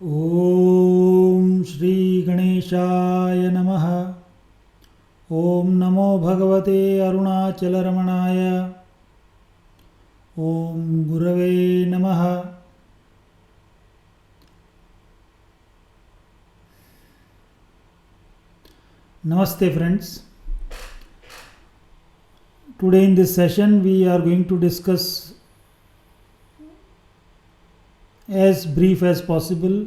ओम श्री गणेशाय नमः। ओम नमो भगवते अरुणाचलरमणाय। ओम गुरवे नमः। Namaste friends. Today in this session we are going to discuss as brief as possible.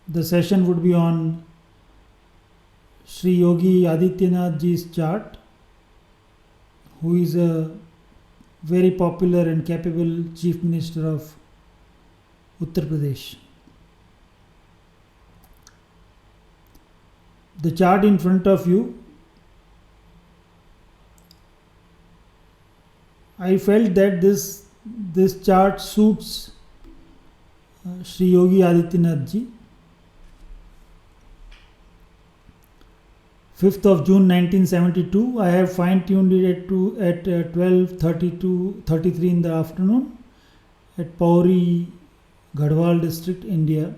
The session would be on Sri Yogi Adityanath ji's chart, who is a very popular and capable Chief Minister of Uttar Pradesh. The chart in front of you, I felt that this chart suits Sri Yogi Adityanath ji. 5th of June 1972, I have fine-tuned it at 12:33 in the afternoon at Pauri, Garhwal district, India.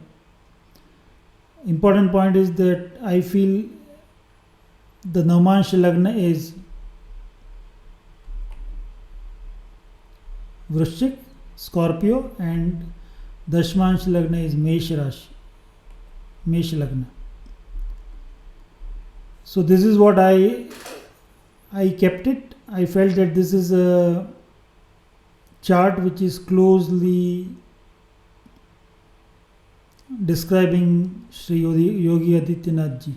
Important point is that I feel the Navmansh Lagna is Vrishchik, Scorpio, and Dashmansh Lagna is Mesh Rashi, Mesh Lagna. So this is what I kept it. I felt that this is a chart which is closely describing Sri Yogi Adityanath ji.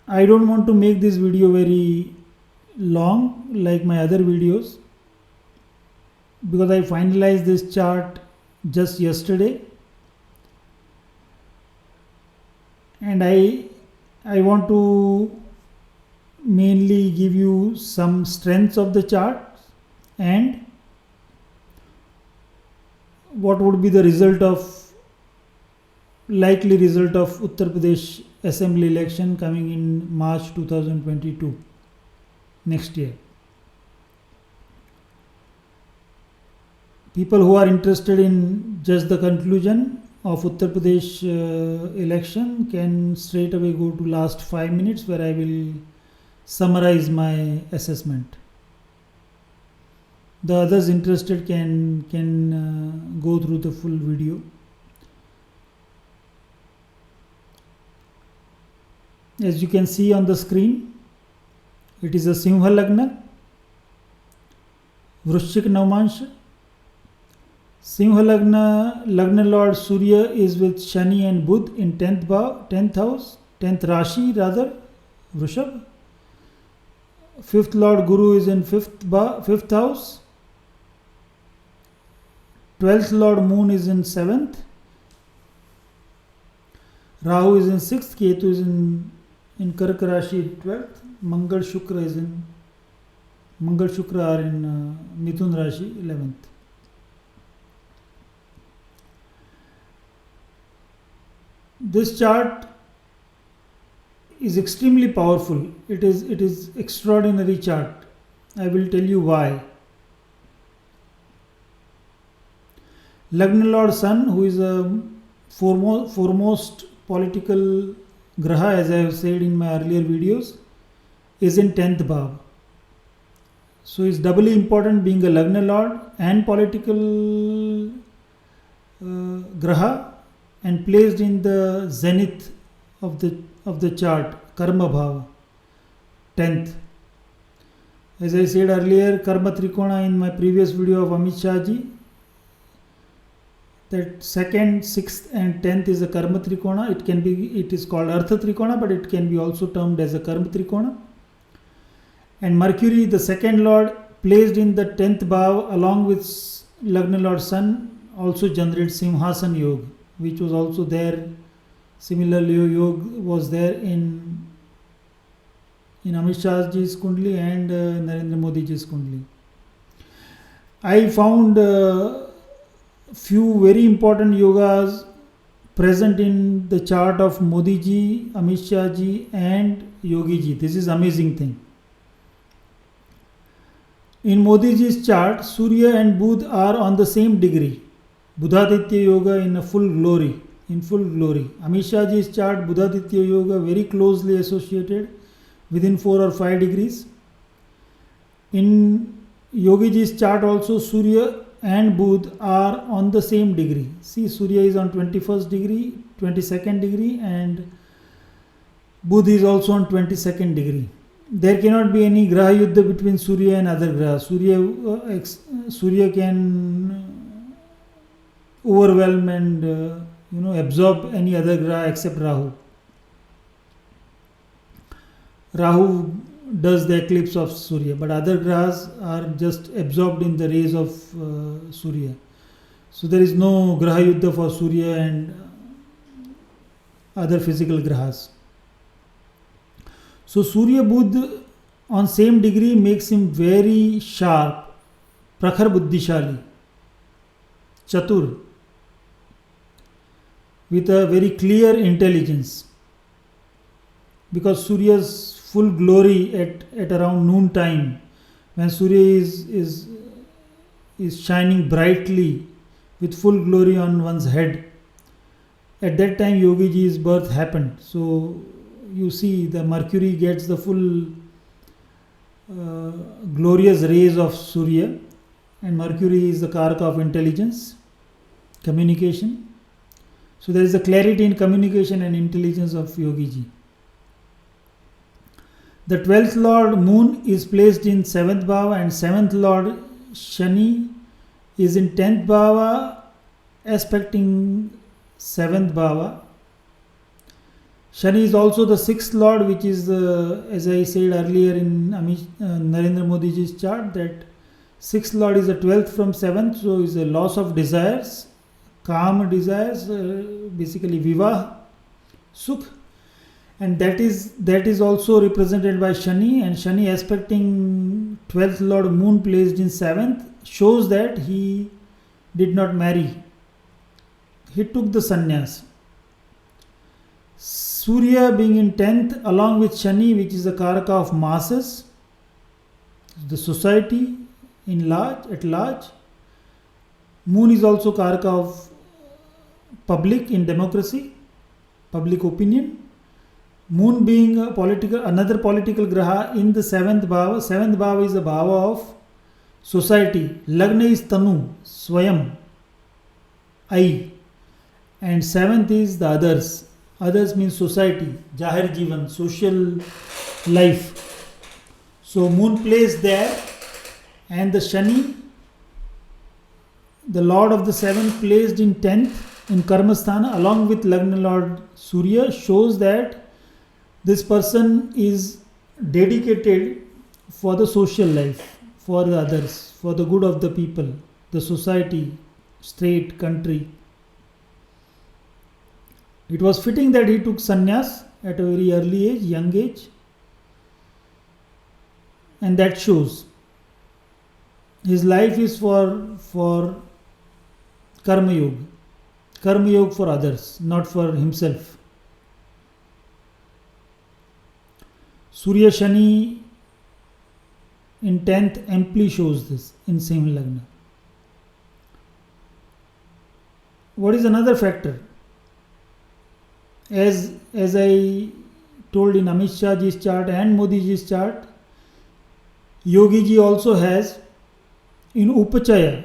I don't want to make this video very long like my other videos, because I finalized this chart just yesterday, and I want to mainly give you some strengths of the chart and what would be the likely result of Uttar Pradesh Assembly election coming in March 2022, next year. People who are interested in just the conclusion of Uttar Pradesh election can straight away go to last 5 minutes, where I will summarize my assessment. The others interested can go through the full video. As you can see on the screen, it is a Simha Lagna, Vrishchik Navmansh. Simha Lagna Lord Surya is with Shani and Budh in 10th house, 10th Rashi rather, Vrishab. 5th Lord Guru is in 5th house. 12th Lord Moon is in 7th. Rahu is in 6th. Ketu is in Karka Rashi 12th. Mangal Shukra are in Mithun Rashi 11th. This chart is extremely powerful. It is extraordinary chart. I will tell you why. Lagna Lord Sun, who is a foremost political graha, as I have said in my earlier videos, is in 10th bhav. So is doubly important, being a Lagna Lord and political graha, and placed in the zenith of the chart, Karma Bhava, 10th. As I said earlier, Karma Trikona in my previous video of Amit Shah ji, that 2nd, 6th and 10th is a Karma Trikona. It is called Artha Trikona, but it can be also termed as a Karma Trikona. And Mercury, the 2nd Lord, placed in the 10th Bhav along with Lagna Lord Sun, also generates Simhasan Yoga, which was also there. Similarly, yoga was there in Amit Shah ji's Kundli and Narendra Modi ji's Kundli. I found few very important yogas present in the chart of Modi ji, Amit Shah ji and Yogi ji. This is amazing thing. In Modi ji's chart, Surya and Budh are on the same degree. Buddhaditya Yoga in a full glory. In full glory. Amit Shah ji's chart, Buddhaditya Yoga very closely associated within 4 or 5 degrees. In Yogi ji's chart also, Surya and Budh are on the same degree. See, Surya is on 21st degree, 22nd degree, and Budh is also on 22nd degree. There cannot be any Graha Yuddha between Surya and other Grahas. Surya can overwhelm and absorb any other Graha except Rahu. Rahu does the eclipse of Surya, but other Grahas are just absorbed in the rays of Surya. So there is no Graha Yuddha for Surya and other physical Grahas. So Surya Budh on same degree makes him very sharp, Prakhar Buddhishali, Chatur, with a very clear intelligence. Because Surya's full glory at around noon time, when Surya is shining brightly with full glory on one's head, at that time Yogi ji's birth happened. So you see the Mercury gets the full glorious rays of Surya, and Mercury is the Karaka of intelligence, communication. So there is a clarity in communication and intelligence of Yogi ji. The 12th Lord Moon is placed in 7th Bhava, and 7th Lord Shani is in 10th Bhava, aspecting 7th Bhava. Shani is also the 6th Lord, which is, as I said earlier in Narendra Modi ji's chart, that 6th Lord is the 12th from 7th, so is a loss of desires, calm desires, basically Vivah, Sukh. And that is also represented by Shani, and Shani aspecting 12th Lord Moon placed in 7th shows that he did not marry. He took the sannyas. Surya being in 10th along with Shani, which is the Karaka of masses, the society at large. Moon is also Karaka of public in democracy, public opinion. Moon being another political graha in the 7th bhava. 7th bhava is a bhava of society. Lagna is Tanu, Swayam, I. And 7th is the others. Others means society, Jahir Jivan, social life. So Moon placed there, and the Shani, the Lord of the 7th, placed in 10th in Karmasthana along with Lagna Lord Surya, shows that this person is dedicated for the social life, for the others, for the good of the people, the society, state, country. It was fitting that he took sannyas at a very early age, young age, and that shows his life is for karma yoga for others, not for himself. Surya Shani in 10th amply shows this in same Lagna. What is another factor? As I told in Amit Shah ji's chart and Modi ji's chart, Yogi ji also has in Upachaya,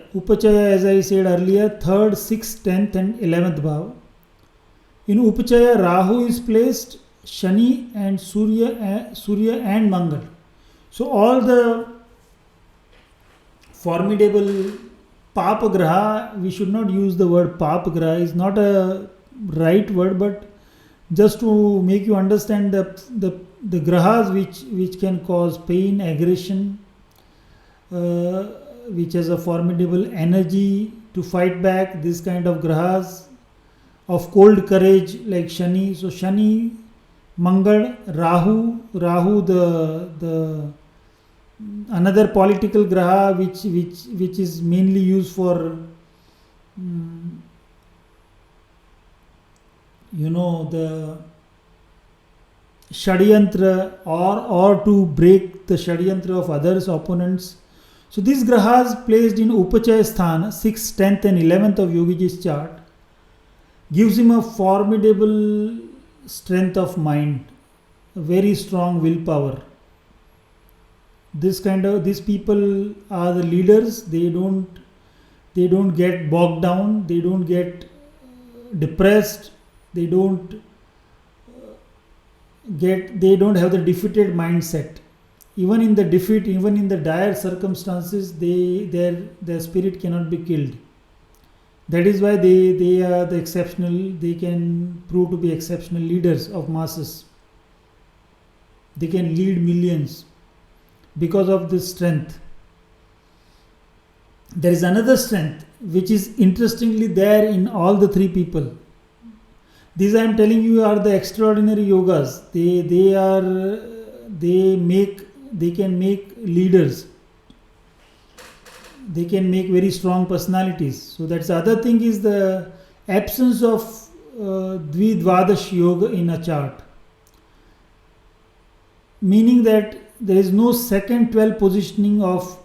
as I said earlier, 3rd, 6th, 10th and 11th bhava. In Upachaya, Rahu is placed, Shani and Surya and Mangal. So all the formidable Papa Graha, we should not use the word Papa Graha, is not a right word, but just to make you understand the grahas which can cause pain, aggression, which has a formidable energy to fight back, this kind of grahas of cold courage like Shani. So Shani, Mangal, Rahu, the another political graha which is mainly used for the Shadyantra, or to break the Shadyantra of others, opponents. So these grahas placed in Upachaya Sthana, 6th, 10th and 11th of Yogiji's chart, gives him a formidable strength of mind, a very strong willpower. These people are the leaders. They don't get bogged down, they don't get depressed, they don't have the defeated mindset. Even in the defeat, even in the dire circumstances, their spirit cannot be killed. That is why they are the exceptional, they can prove to be exceptional leaders of masses. They can lead millions because of this strength. There is another strength which is interestingly there in all the three people. These I am telling you are the extraordinary yogas. They can make leaders. They can make very strong personalities. So that's the other thing, is the absence of Dvidvadash yoga in a chart. Meaning that there is no second 12 positioning of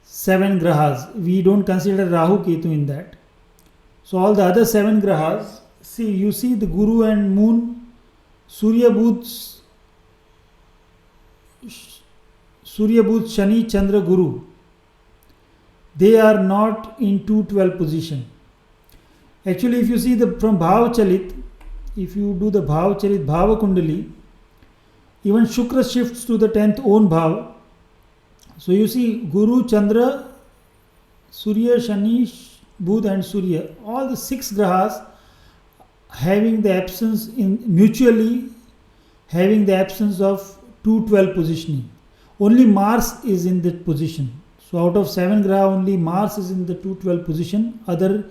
7 grahas. We don't consider Rahu Ketu in that. So all the other 7 grahas, you see the Guru and Moon, Surya Budh, Shani, Chandra, Guru. They are not in 212 position. Actually, if you see from Bhava Chalit, if you do the Bhava Chalit, Bhava Kundali, even Shukra shifts to the 10th own Bhava. So you see Guru, Chandra, Surya, Shani, Budh and Surya, all the 6 grahas having the absence mutually having the absence of 212 positioning. Only Mars is in that position. So out of 7 graha, only Mars is in the 212 position. Other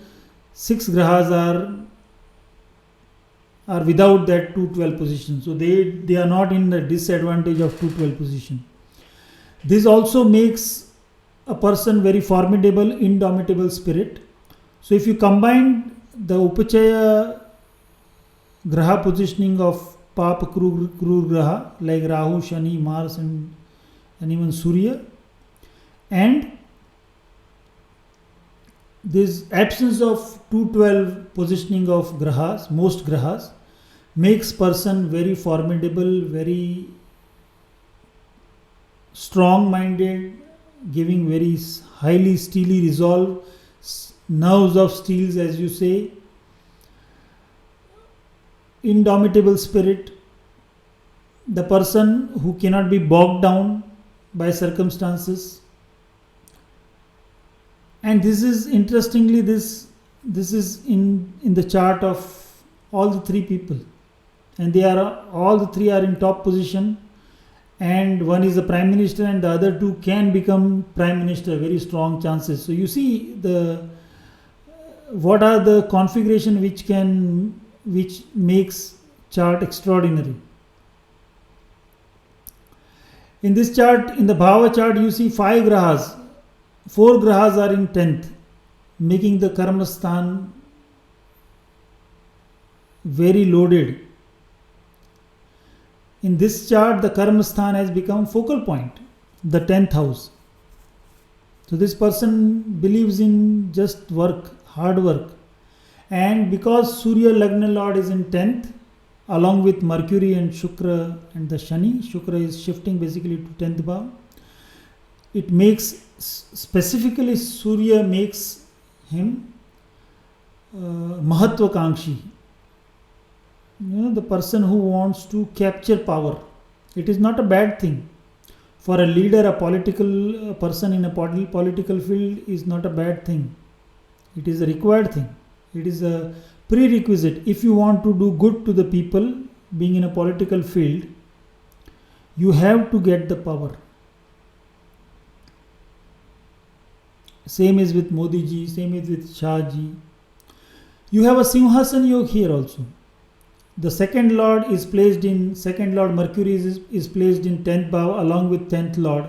6 grahas are without that 212 position. So they are not in the disadvantage of 212 position. This also makes a person very formidable, indomitable spirit. So if you combine the Upachaya graha positioning of Papa Krur graha like Rahu, Shani, Mars and even Surya, and this absence of 212 positioning of grahas, most grahas, makes person very formidable, very strong-minded, giving very highly steely resolve, nerves of steels, as you say, indomitable spirit, the person who cannot be bogged down by circumstances. And this is interestingly, this is in the chart of all the 3 people, and all the 3 are in top position, and one is the prime minister and the other 2 can become prime minister, very strong chances. So you see what are the configuration which makes chart extraordinary. In this chart, in the Bhava chart, you see 5 grahas. 4 grahas are in 10th, making the Karmastan very loaded. In this chart, the Karmastan has become focal point, the 10th house. So this person believes in just work, hard work. And because Surya Lagna Lord is in 10th, along with Mercury and Shukra and the Shani, Shukra is shifting basically to 10th Bhav. It makes, specifically Surya makes him Mahatvakanshi. The person who wants to capture power. It is not a bad thing. For a leader, a political person in a political field is not a bad thing. It is a required thing. It is a prerequisite. If you want to do good to the people, being in a political field, you have to get the power. Same is with Modi ji, same is with Shah ji. You have a Simhasan Yoga here also. The second Lord is placed in, second Lord Mercury is placed in 10th Bhav along with 10th Lord.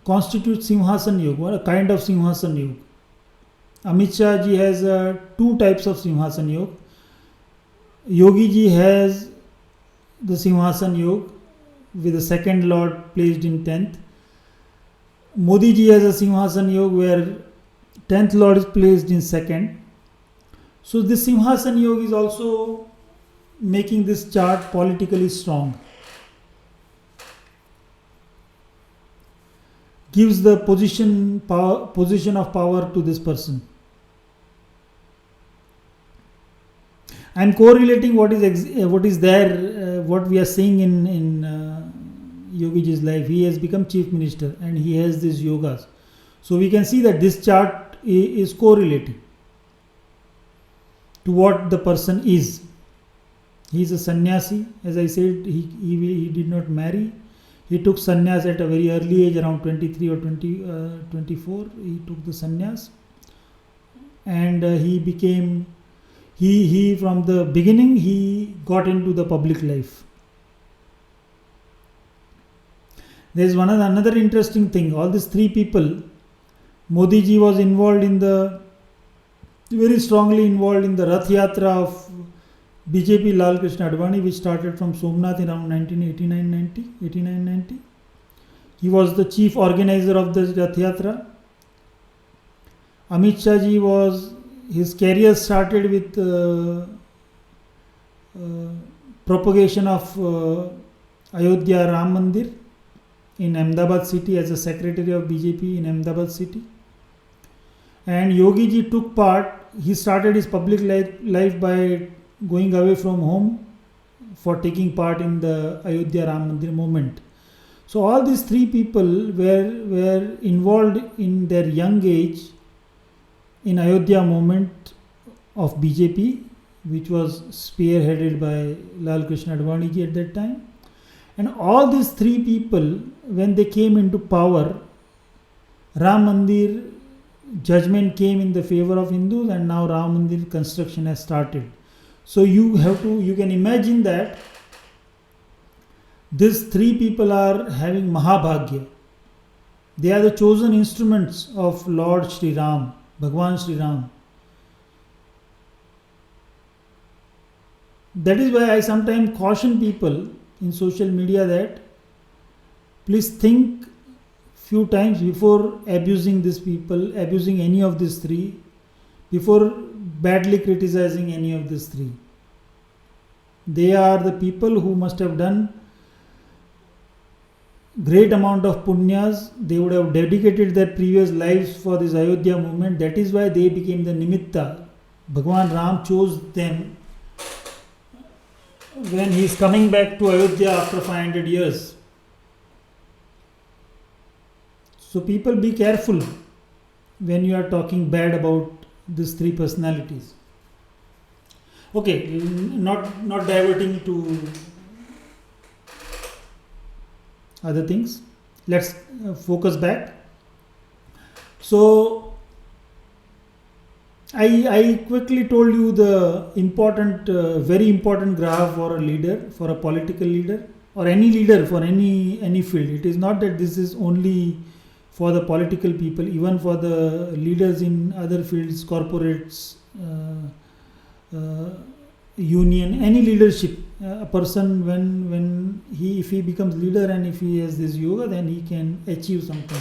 Constitutes Simhasan Yoga, a kind of Simhasan Yoga. Amit Shah ji has two types of Simhasan Yoga. Yogi ji has the Simhasan Yoga with the second lord placed in 10th. Modi ji has a Simhasan Yoga where 10th lord is placed in second. So this Simhasan Yoga is also making this chart politically strong. Gives the position of power to this person. I am correlating what is there, what we are seeing in Yogi ji's life. He has become chief minister and he has these yogas. So we can see that this chart is correlating to what the person is. He is a sannyasi. As I said, he did not marry. He took sannyas at a very early age, around 23 or 24. He took the sannyas, and he became. He from the beginning he got into the public life. There is another interesting thing. All these three people, Modi ji was very strongly involved in the Rath Yatra of BJP Lal Krishna Advani, which started from Somnath in around 1989-90. He was the chief organizer of the Rath Yatra. Amit Shah ji his career started with propagation of Ayodhya Ram Mandir in Ahmedabad city as a secretary of BJP in Ahmedabad city. And Yogi ji took part. He started his public life by going away from home for taking part in the Ayodhya Ram Mandir movement. So all these three people were involved in their young age in Ayodhya movement of BJP, which was spearheaded by Lal Krishna Advani ji at that time. And all these three people, when they came into power, Ram Mandir judgment came in the favor of Hindus, and now Ram Mandir construction has started. So you can imagine that these three people are having Mahabhagya. They are the chosen instruments of Lord Shri Ram, Bhagwan Shri Ram. That is why I sometimes caution people in social media that please think few times before abusing these people, abusing any of these three, before badly criticizing any of these three. They are the people who must have done great amount of punyas. They would have dedicated their previous lives for this Ayodhya movement. That is why they became the nimitta. Bhagwan Ram chose them when he is coming back to Ayodhya after 500 years. So people, be careful when you are talking bad about these three personalities. Okay, not diverting to other things. Let's focus back. So I quickly told you the important, very important graph for a leader, for a political leader, or any leader for any field. It is not that this is only for the political people, even for the leaders in other fields, corporates, union, any leadership. A person if he becomes leader and if he has this yoga, then he can achieve something.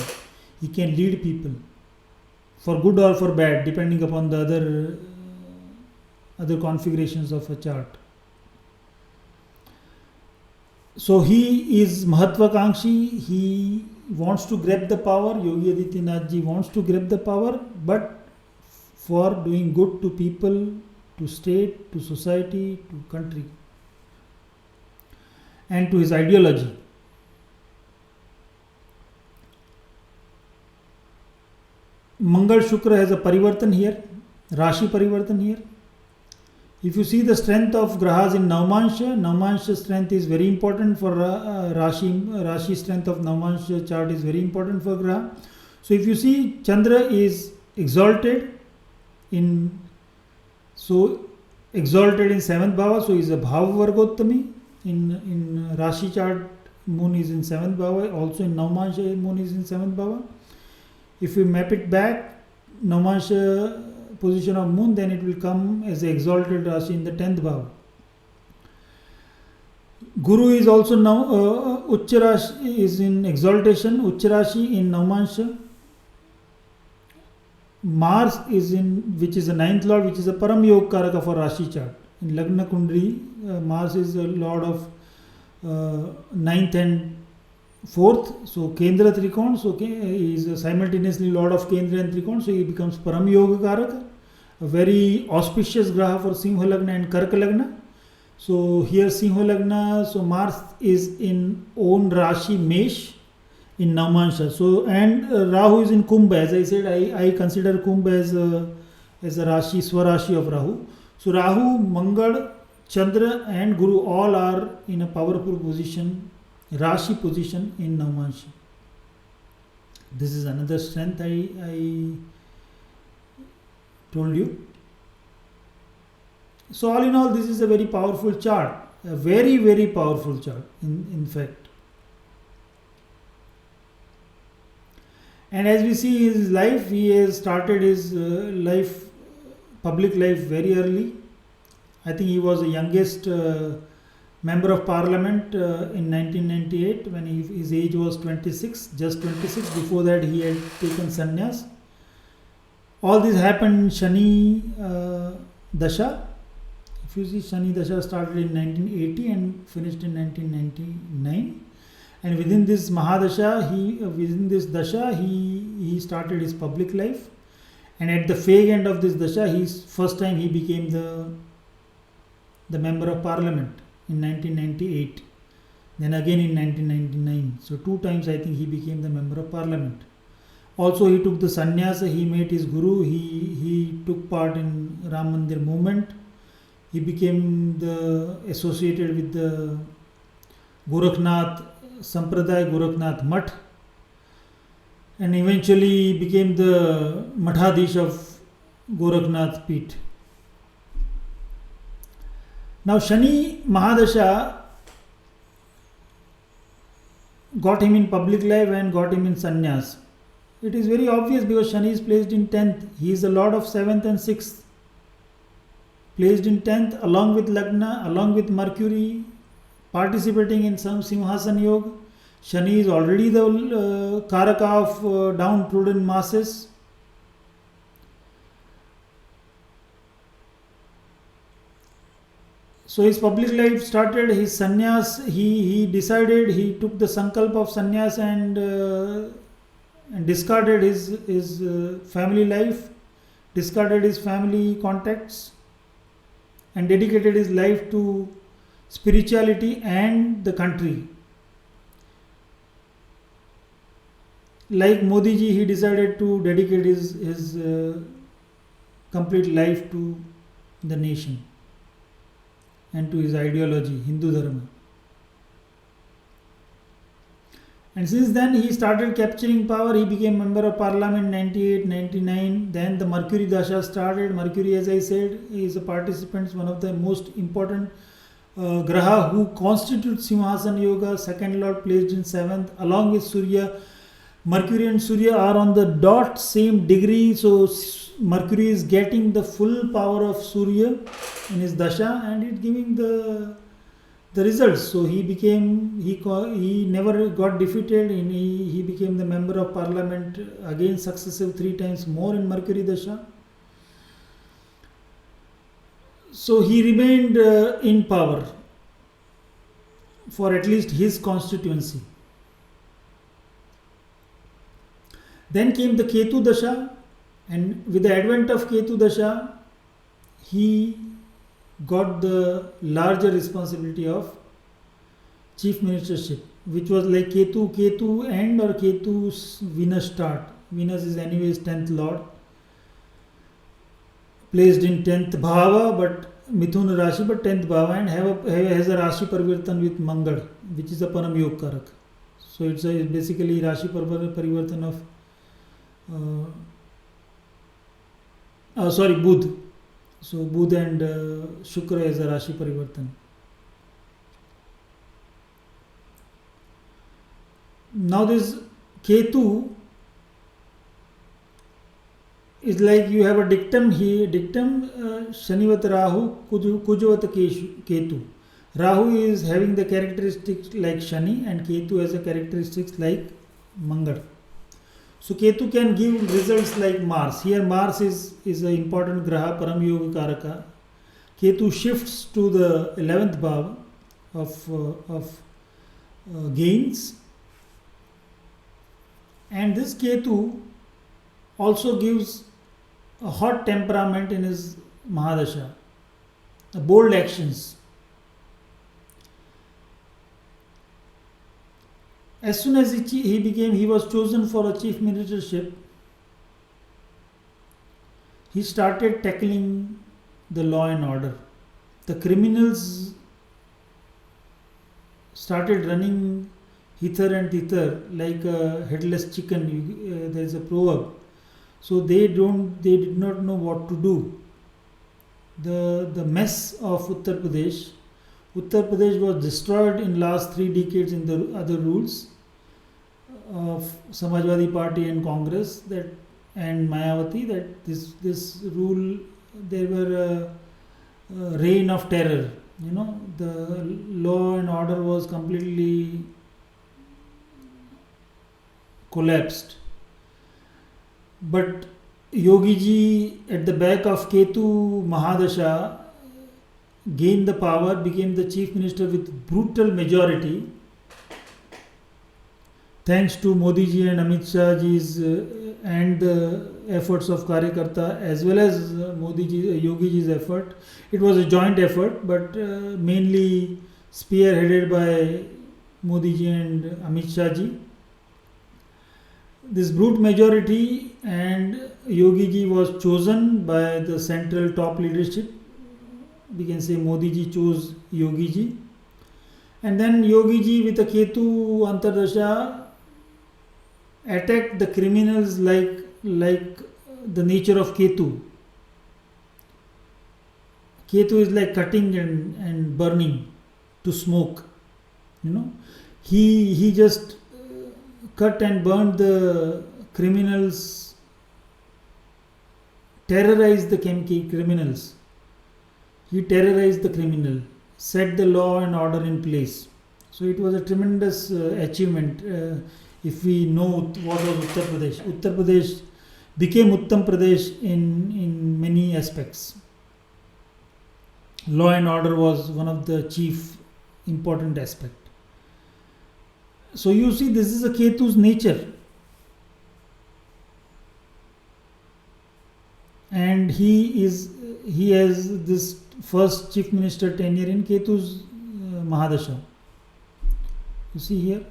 He can lead people for good or for bad, depending upon the other configurations of a chart. So he is Mahatvakanshi. He wants to grab the power. Yogi Adityanath ji wants to grab the power, but for doing good to people, to state, to society, to country, and to his ideology. Mangal Shukra has a parivartan here, Rashi parivartan here. If you see the strength of grahas in Navmansha strength is very important for Rashi strength of Navmansha chart is very important for graha. So if you see Chandra is exalted in 7th bhava, so is a bhava vargottami. In Rashi chart, moon is in 7th bhava, also in Navmansha moon is in 7th bhava. If we map it back, Navmansha position of moon, then it will come as a exalted Rashi in the 10th bhava. Guru is also now Ucha Rashi is in exaltation, Ucha Rashi in Navmansha. Mars is in, which is the 9th lord, which is a Param Yog Karaka for Rashi chart. In Lagna Kundali, Mars is the lord of 9th and 4th. So Kendra Trikon, so he is simultaneously lord of Kendra and Trikon, so he becomes Param Yoga Karaka, a very auspicious graha for Simha Lagna and Karka Lagna. So here Simha Lagna, so Mars is in own Rashi Mesh in Navmansha. So and Rahu is in Kumbh. As I said, I consider Kumbh as a Rashi, Swarashi of Rahu. So Rahu, Mangal, Chandra and Guru all are in a powerful position, Rashi position in Navmansha. This is another strength I told you. So all in all, this is a very powerful chart, a very, very powerful chart in fact. And as we see his life, he has started his public life very early. I think he was the youngest member of parliament in 1998 when his age was 26, just 26. Before that he had taken sannyas. All this happened in Shani Dasha. If you see, Shani Dasha started in 1980 and finished in 1999. And within this Mahadasha, within this Dasha, he started his public life. And at the fag end of this Dasha, first time he became the member of parliament in 1998. Then again in 1999. So 2 times I think he became the member of parliament. Also he took the sannyasa, he met his guru, he took part in Ram Mandir movement. He became associated with the Gorakhnath Sampradaya, Gorakhnath Math, and eventually became the Mathadish of Gorakhnath Peeth. Now Shani Mahadasha got him in public life and got him in sannyas. It is very obvious because Shani is placed in 10th. He is the lord of 7th and 6th. Placed in 10th along with Lagna, along with Mercury, participating in some Simhasan Yoga. Shani is already the Karaka of downtrodden masses. So his public life started, his sannyas, he decided, he took the sankalp of sannyas and discarded his family life, discarded his family contacts, and dedicated his life to spirituality and the country. Like Modi ji, he decided to dedicate his complete life to the nation and to his ideology, Hindu Dharma. And since then he started capturing power. He became member of parliament 98, 99. Then the Mercury Dasha started. Mercury, as I said, is a participant, one of the most important graha who constitutes Simhasan Yoga, second lord placed in 7th, along with Surya. Mercury and Surya are on the dot same degree, so Mercury is getting the full power of Surya in his Dasha and it giving the results. So he never got defeated, and he became the member of parliament again successive 3 times more in Mercury Dasha. So he remained in power for at least his constituency. Then came the Ketu Dasha, and with the advent of Ketu Dasha, he got the larger responsibility of chief ministership, which was like Ketu end or Ketu's Venus start. Venus is anyways 10th lord, placed in 10th bhava, but Mithun Rashi, but 10th bhava, and has a Rashi Parivartan with Mangal, which is a Param Yog Karak. So it's basically Rashi Parivartan of Budh. So Budh and Shukra is a Rashi Parivartan. Now this Ketu is like you have a dictum here. Dictum Shanivat Rahu Kujavat Ketu. Rahu is having the characteristics like Shani and Ketu has the characteristics like Mangal. So Ketu can give results like Mars. Here Mars is an important graha, Param Yoga Karaka. Ketu shifts to the 11th bhava of gains, and this Ketu also gives a hot temperament in his Mahadasha, bold actions. As soon as he was chosen for a chief ministership, he started tackling the law and order. The criminals started running hither and thither like a headless chicken. There is a proverb. So they did not know what to do. The mess of Uttar Pradesh was destroyed in last 3 decades in the other rules of Samajwadi Party and Congress and Mayawati, that this rule, there were a reign of terror. The law and order was completely collapsed. But Yogi ji at the back of Ketu Mahadasha gained the power, became the chief minister with brutal majority, thanks to Modi ji and Amit Shah ji's and the efforts of Karyakarta as well as Yogi ji's effort. It was a joint effort, but mainly spearheaded by Modi ji and Amit Shah ji. This brute majority, and Yogi ji was chosen by the central top leadership. We can say Modi ji chose Yogi ji, and then Yogi ji with a Ketu Antardasha attacked the criminals like the nature of Ketu. Ketu is like cutting and burning to smoke. He just cut and burned the criminals, terrorized the criminals. He terrorized the criminal, set the law and order in place. So it was a tremendous achievement. If we know what was Uttar Pradesh became Uttam Pradesh in many aspects. Law and order was one of the chief important aspects. So you see, this is a Ketu's nature, and he has this first chief minister tenure in Ketu's Mahadasha. You see here,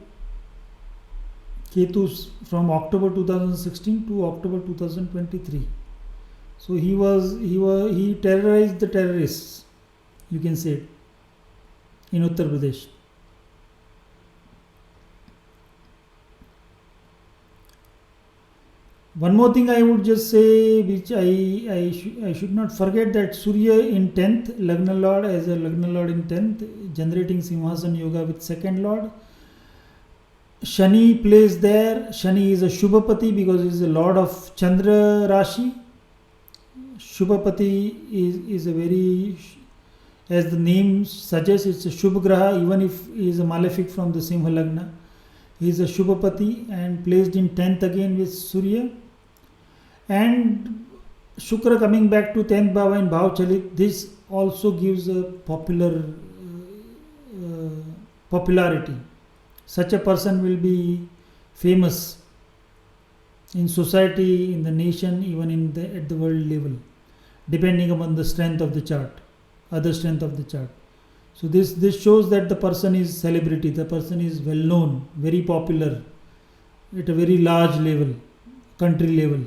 Ketu's from October 2016 to October 2023. So he terrorized the terrorists, you can say, in Uttar Pradesh. One more thing I would just say, which I should not forget, that Surya in 10th, Lagna Lord as a Lagna Lord in 10th, generating Simhasan Yoga with 2nd Lord. Shani plays there. Shani is a Shubhapati because he is a Lord of Chandra Rashi. Shubhapati is a very, as the name suggests, it's a Shubh Graha, even if he is a malefic from the Simha Lagna. He is a Shubhapati and placed in 10th again with Surya. And Shukra coming back to 10th Bhava in Bhav Chalit, this also gives a popularity. Such a person will be famous in society, in the nation, even at the world level, depending upon the strength of the chart, other strength of the chart. So this shows that the person is celebrity, the person is well known, very popular at a very large level, country level.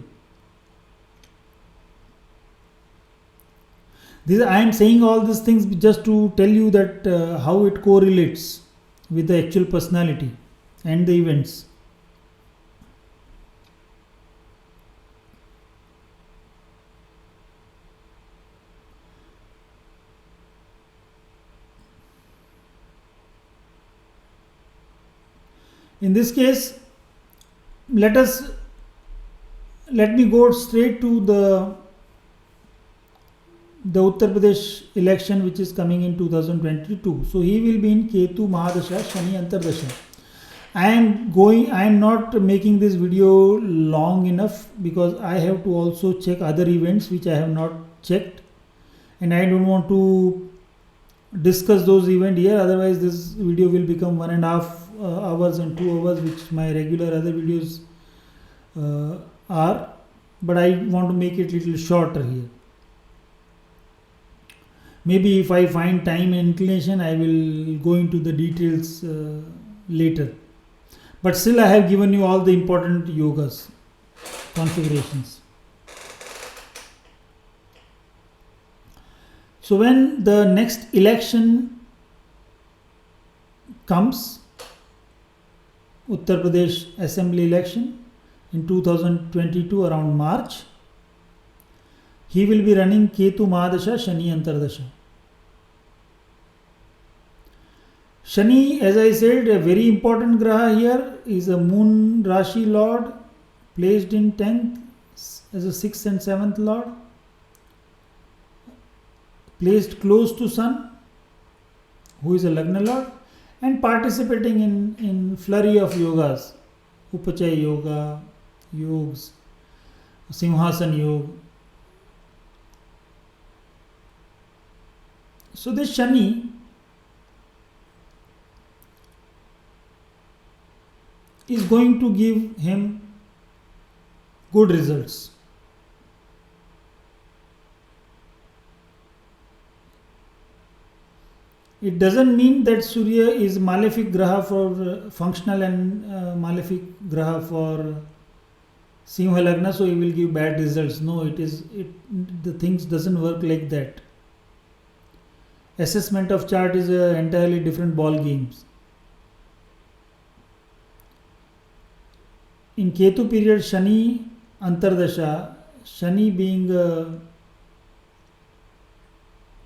I am saying all these things just to tell you that how it correlates with the actual personality and the events. In this case, let us let me go straight to the Uttar Pradesh election which is coming in 2022. So he will be in Ketu Mahadasha Shani Antardasha. I am not making this video long enough because I have to also check other events which I have not checked, and I don't want to discuss those events here, otherwise this video will become 1.5 hours and 2 hours, which my regular other videos are, but I want to make it little shorter here. Maybe if I find time and inclination, I will go into the details later. But still I have given you all the important yogas, configurations. So when the next election comes, Uttar Pradesh Assembly election in 2022 around March, he will be running Ketu Mahadasha Shani Antardasha. Shani, as I said, a very important graha here, is a moon Rashi lord placed in 10th as a 6th and 7th lord, placed close to sun, who is a Lagna lord, and participating in flurry of yogas, Upachaya yoga, yogs, Simhasan yoga. So this Shani is going to give him good results. It doesn't mean that Surya is malefic graha for functional and malefic graha for Simha Lagna, so he will give bad results. No, the things doesn't work like that. Assessment of chart is a entirely different ball games. In Ketu period, Shani Antardasha, Shani being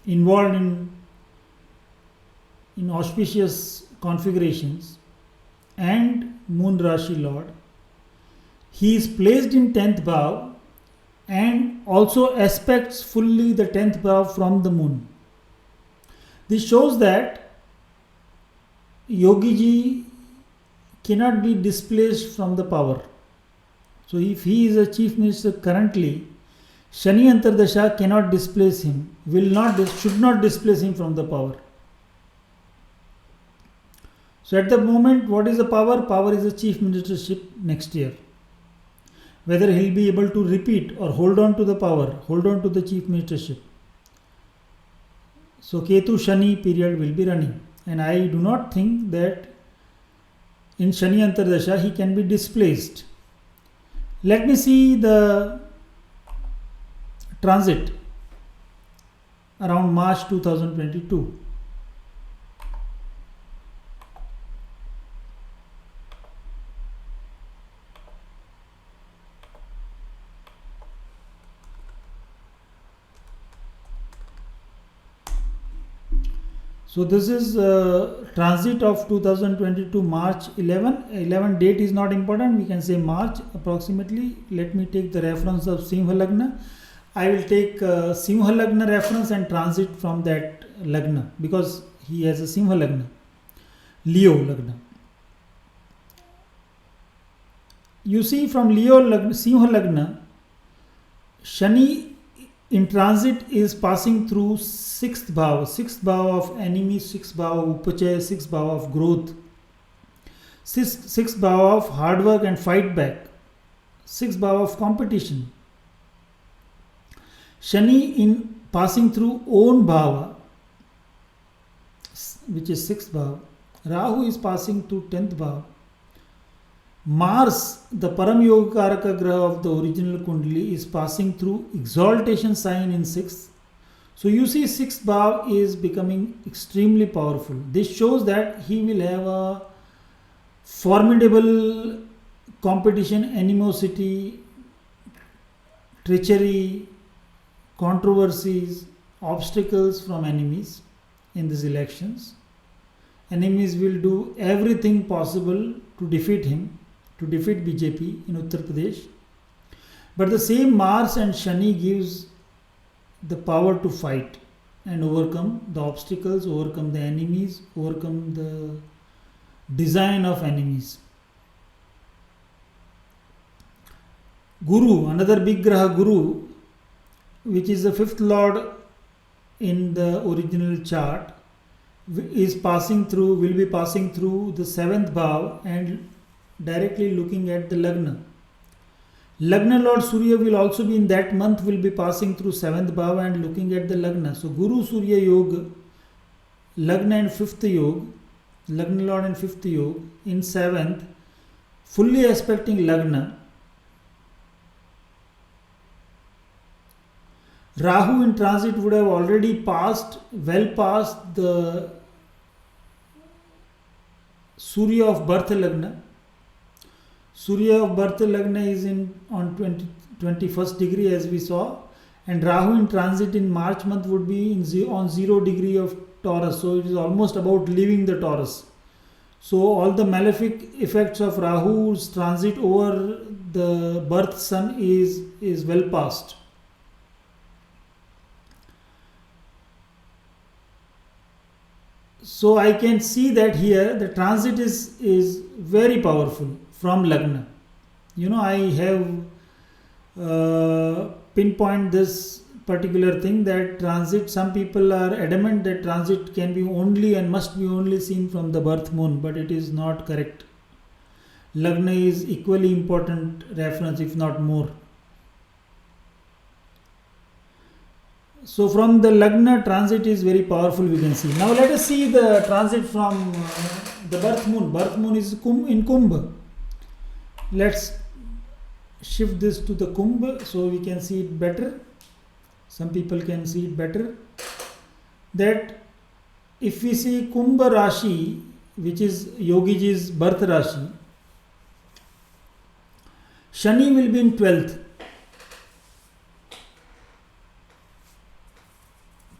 involved in auspicious configurations and Moon Rashi Lord, he is placed in 10th bhav and also aspects fully the 10th bhav from the moon. This shows that Yogi ji cannot be displaced from the power. So if he is a chief minister currently, Shani Antardasha cannot displace him, should not displace him from the power. So at the moment, what is the power? Power is the chief ministership next year. Whether he will be able to repeat or hold on to the power, hold on to the chief ministership. So Ketu Shani period will be running, and I do not think that in Shani Antardasha he can be displaced. Let me see the transit around March 2022. So this is transit of 2022 March 11. 11 date is not important. We can say March approximately. Let me take the reference of Simha Lagna. I will take Simha Lagna reference and transit from that Lagna because he has a Simha Lagna, Leo Lagna. You see from Leo Lagna, Simha Lagna, Shani in transit is passing through 6th bhav of enemy, 6th bhav of upachaya, 6th bhav of growth, 6th bhav of hard work and fight back, 6th bhav of competition. Shani in passing through own bhava, which is 6th bhav. Rahu is passing through 10th bhav. Mars, the Param Yoga Karaka Graha of the original Kundali, is passing through exaltation sign in 6th. So you see 6th bhav is becoming extremely powerful. This shows that he will have a formidable competition, animosity, treachery, controversies, obstacles from enemies in these elections. Enemies will do everything possible to defeat him, to defeat BJP in Uttar Pradesh. But the same Mars and Shani gives the power to fight and overcome the obstacles, overcome the enemies, overcome the design of enemies. Guru, another big graha Guru, which is the fifth lord in the original chart, will be passing through the seventh bhav and directly looking at the Lagna. Lagna Lord Surya will also be in that month, will be passing through 7th bhav and looking at the Lagna. So Guru Surya Yoga, Lagna and 5th Yoga, Lagna Lord and 5th Yoga in 7th, fully aspecting Lagna. Rahu in transit would have already well past the Surya of birth Lagna. Surya of birth Lagna is on 21st degree as we saw, and Rahu in transit in March month would be on 0 degree of Taurus, so it is almost about leaving the Taurus. So all the malefic effects of Rahu's transit over the birth sun is well past. So I can see that here the transit is very powerful from Lagna. I have pinpoint this particular thing, that transit, some people are adamant that transit can be only and must be only seen from the birth moon, but it is not correct. Lagna is equally important reference, if not more. So from the Lagna, transit is very powerful, we can see. Now let us see the transit from the birth moon. Birth moon is in Kumbh. Let's shift this to the Kumbh so we can see it better. Some people can see it better. That if we see Kumbh Rashi, which is Yogi Ji's birth Rashi, Shani will be in 12th.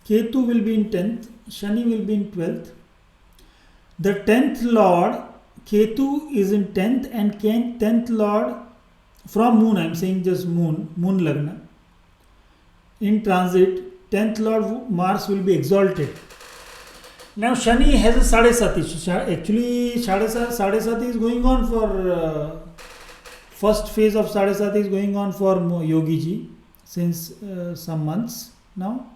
Ketu will be in 10th. Shani will be in 12th. The 10th Lord, Ketu is in 10th, and 10th Lord from moon, I am saying just moon Lagna. In transit, 10th Lord Mars will be exalted. Now Shani has a Sadesati. Actually, Sadesati is going on for first phase of Sadesati is going on for Yogi Ji since some months now.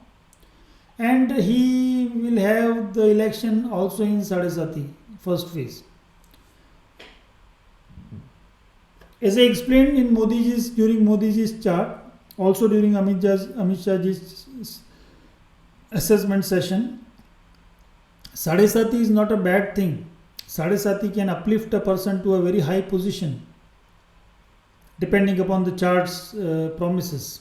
And he will have the election also in Sadesati, first phase. As I explained in during Modi Ji's chart, also during Amit Shah Ji's assessment session, Sadesati is not a bad thing. Sadesati can uplift a person to a very high position, depending upon the chart's promises.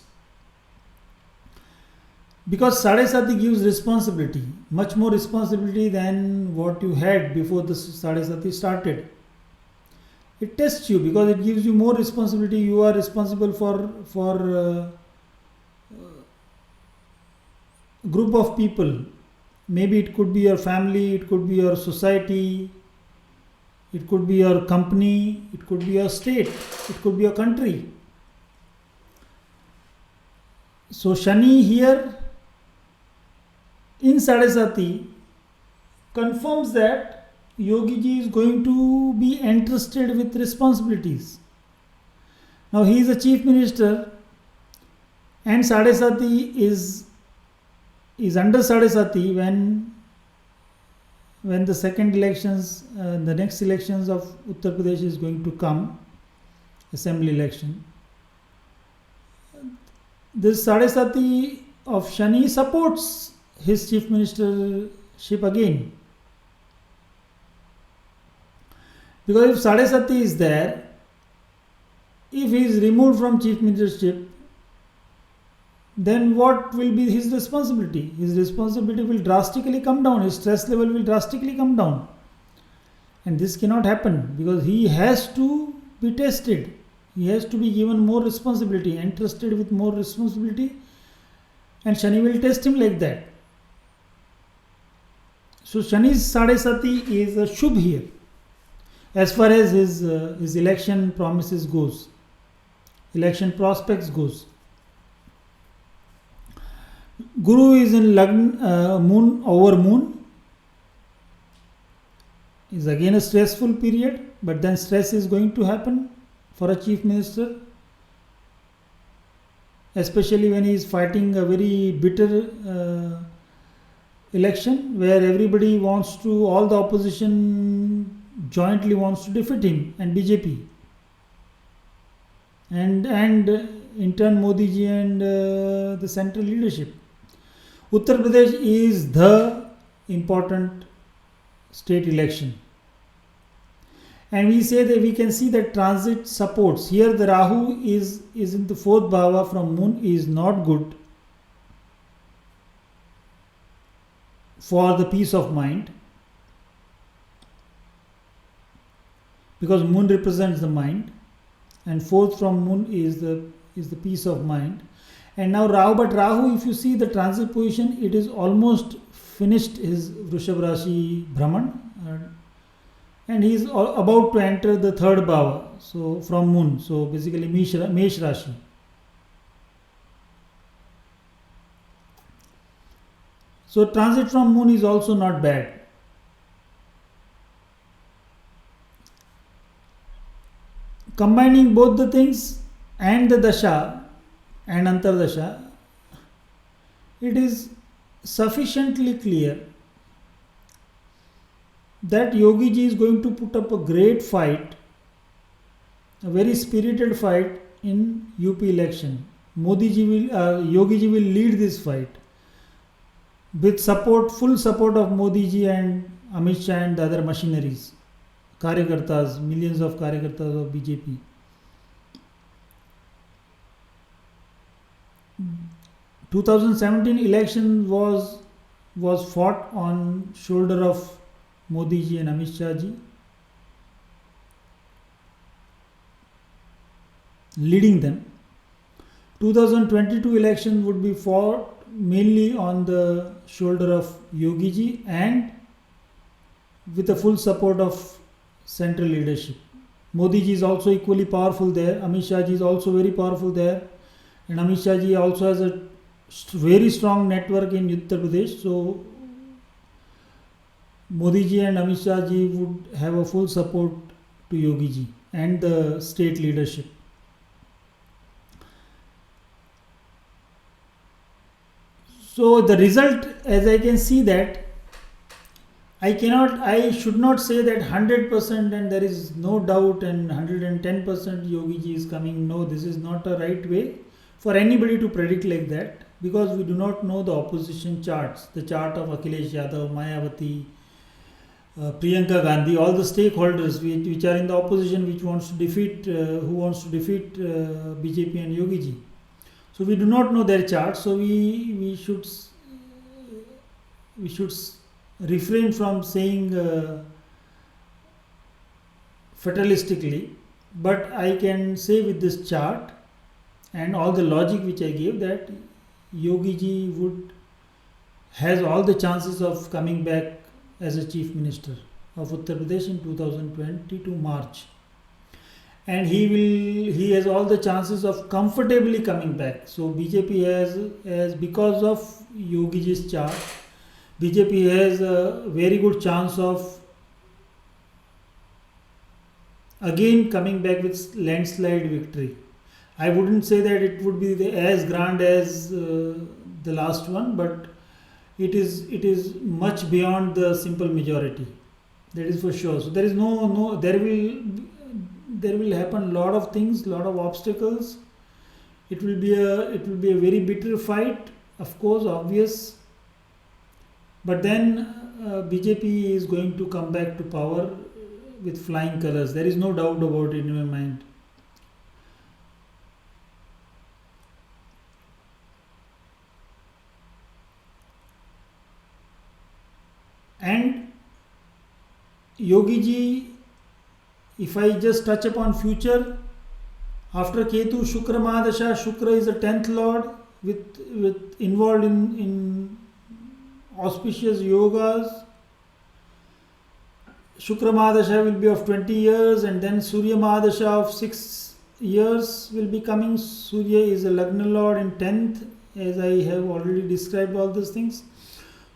Because Sadesati gives responsibility, much more responsibility than what you had before the Sadesati started. It tests you because it gives you more responsibility. You are responsible for group of people. Maybe it could be your family, it could be your society, it could be your company, it could be your state, it could be your country. So Shani here in Sadesati confirms that Yogi Ji is going to be entrusted with responsibilities. Now he is a chief minister, and Sadesati is under Sadesati when the second elections, the next elections of Uttar Pradesh is going to come, assembly election. This Sadesati of Shani supports his chief ministership again. Because if Sadesati is there, if he is removed from chief ministership, then what will be his responsibility? His responsibility will drastically come down, his stress level will drastically come down. And this cannot happen because he has to be tested. He has to be given more responsibility, entrusted with more responsibility, and Shani will test him like that. So Shani's Sadesati is a Shubh here, as far as his election promises goes. election prospects goes. Guru is in Lagn, moon over moon, is again a stressful period, but then stress is going to happen for a chief minister, especially when he is fighting a very bitter election where everybody wants to, all the opposition jointly wants to defeat him and BJP, and in turn Modi ji and the central leadership. Uttar Pradesh is the important state election, and we say that we can see that transit supports. Here the Rahu is in the fourth bhava from moon, is not good for the peace of mind, because moon represents the mind, and fourth from moon is the peace of mind. And now Rahu, if you see the transit position, it is almost finished his Vrishab Rashi Brahman, and he is about to enter the third bhava, so from moon, so basically Mesh Rashi. So transit from moon is also not bad. Combining both the things and the dasha and antardasha, it is sufficiently clear that Yogi ji is going to put up a great fight, a very spirited fight in UP election. Yogi ji will lead this fight with support, full support of Modi ji and Amit Shah and the other machineries, Karyakartas, millions of Karyakartas of BJP. 2017 election was fought on shoulder of Modi ji and Amit Shah ji, leading them. 2022 election would be fought mainly on the shoulder of Yogi ji and with the full support of central leadership. Modi ji is also equally powerful there, Amit Shah ji is also very powerful there, and Amit Shah ji also has a very strong network in Uttar Pradesh, so Modi ji and Amit Shah ji would have a full support to Yogi ji and the state leadership. So the result, as I can see that, I should not say that 100% and there is no doubt and 110% Yogi ji is coming. No, this is not a right way for anybody to predict like that, because we do not know the opposition charts, the chart of Akhilesh Yadav, Mayawati, Priyanka Gandhi, all the stakeholders which are in the opposition, who wants to defeat BJP and Yogi ji. So we do not know their chart, so we should refrain from saying fatalistically, but I can say with this chart and all the logic which I gave that Yogi ji has all the chances of coming back as a chief minister of Uttar Pradesh in 2022 March. And he has all the chances of comfortably coming back. So BJP has because of Yogi ji's chart, BJP has a very good chance of again coming back with landslide victory. I wouldn't say that it would be as grand as the last one, but it is much beyond the simple majority. That is for sure. So there is there will happen lot of things, lot of obstacles. It will be a very bitter fight, of course, obvious. But then BJP is going to come back to power with flying colors. There is no doubt about it in my mind. And Yogi ji, if I just touch upon future, after Ketu, Shukra Mahadasha, Shukra is the 10th Lord with involved in auspicious yogas. Shukra Mahadasha will be of 20 years, and then Surya Mahadasha of 6 years will be coming. Surya is a Lagna Lord in 10th, as I have already described all these things.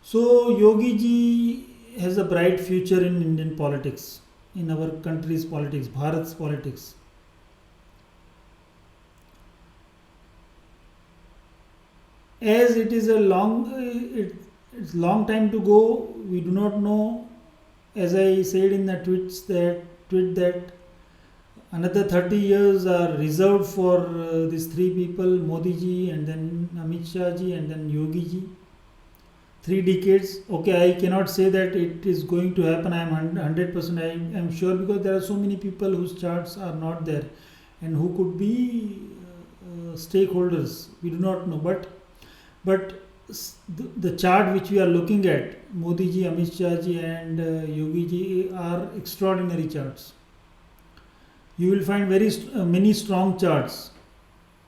So Yogi ji has a bright future in Indian politics, in our country's politics, Bharat's politics. As it is a it's long time to go, we do not know. As I said in the tweet that another 30 years are reserved for these three people, Modi ji and then Amit Shah ji and then Yogi ji. 3 decades. Okay, I cannot say that it is going to happen. I am 100% I am sure, because there are so many people whose charts are not there and who could be stakeholders. We do not know, but the chart which we are looking at, Modi ji, Amit Shah ji and Yogi ji, are extraordinary charts. You will find many strong charts,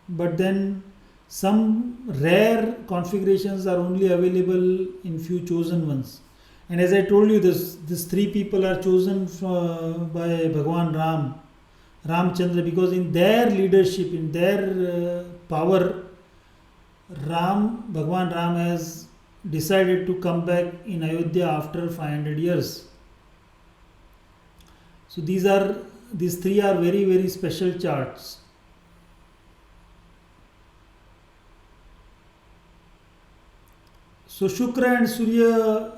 but then some rare configurations are only available in few chosen ones. And as I told you, these 3 people are chosen by Bhagwan Ramchandra, because in their leadership, in their power, Bhagwan Ram has decided to come back in Ayodhya after 500 years. So these 3 are very, very special charts. So Shukra and Surya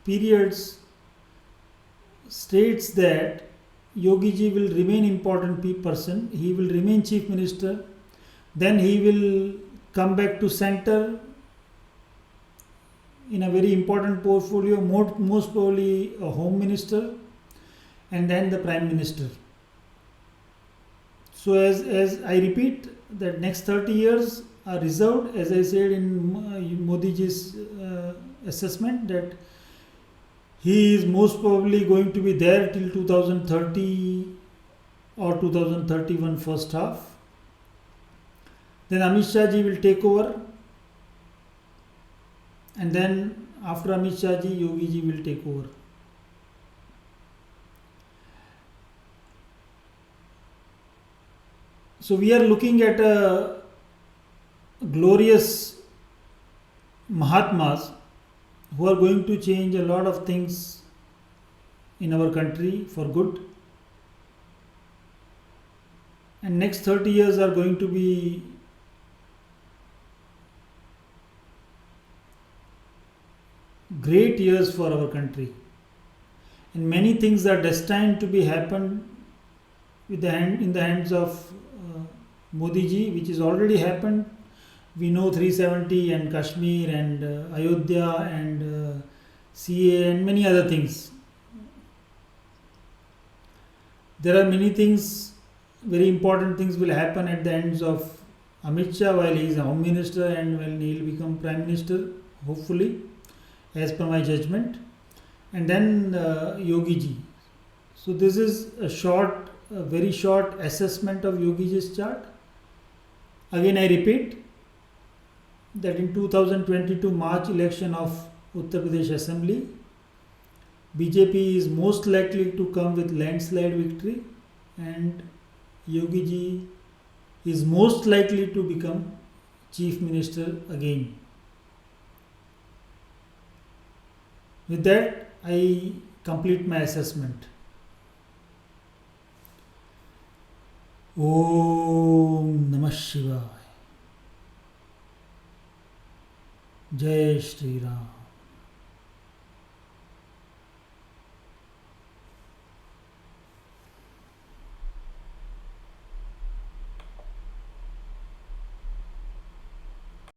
periods states that Yogi ji will remain important person. He will remain chief minister. Then he will come back to center in a very important portfolio, most probably a home minister, and then the prime minister. So as I repeat, that next 30 years are reserved, as I said in Modi ji's assessment, that he is most probably going to be there till 2030 or 2031 first half. Then Amit Shah ji will take over, and then after Amit Shah ji, Yogi ji will take over. So we are looking at a glorious Mahatmas who are going to change a lot of things in our country for good. And next 30 years are going to be great years for our country. And many things are destined to be happen in the hands of Modi ji, which is already happened. We know 370 and Kashmir and Ayodhya and CA and many other things. There are many things, very important things will happen at the ends of Amit Shah while he is a home minister and when he will become prime minister, hopefully, as per my judgment. And then Yogi ji. So this is a very short assessment of Yogi ji's chart. Again, I repeat that in 2022 March election of Uttar Pradesh Assembly, BJP is most likely to come with landslide victory, and Yogi ji is most likely to become chief minister again. With that, I complete my assessment. Om Namah Shivaya. Jai Shri Ram.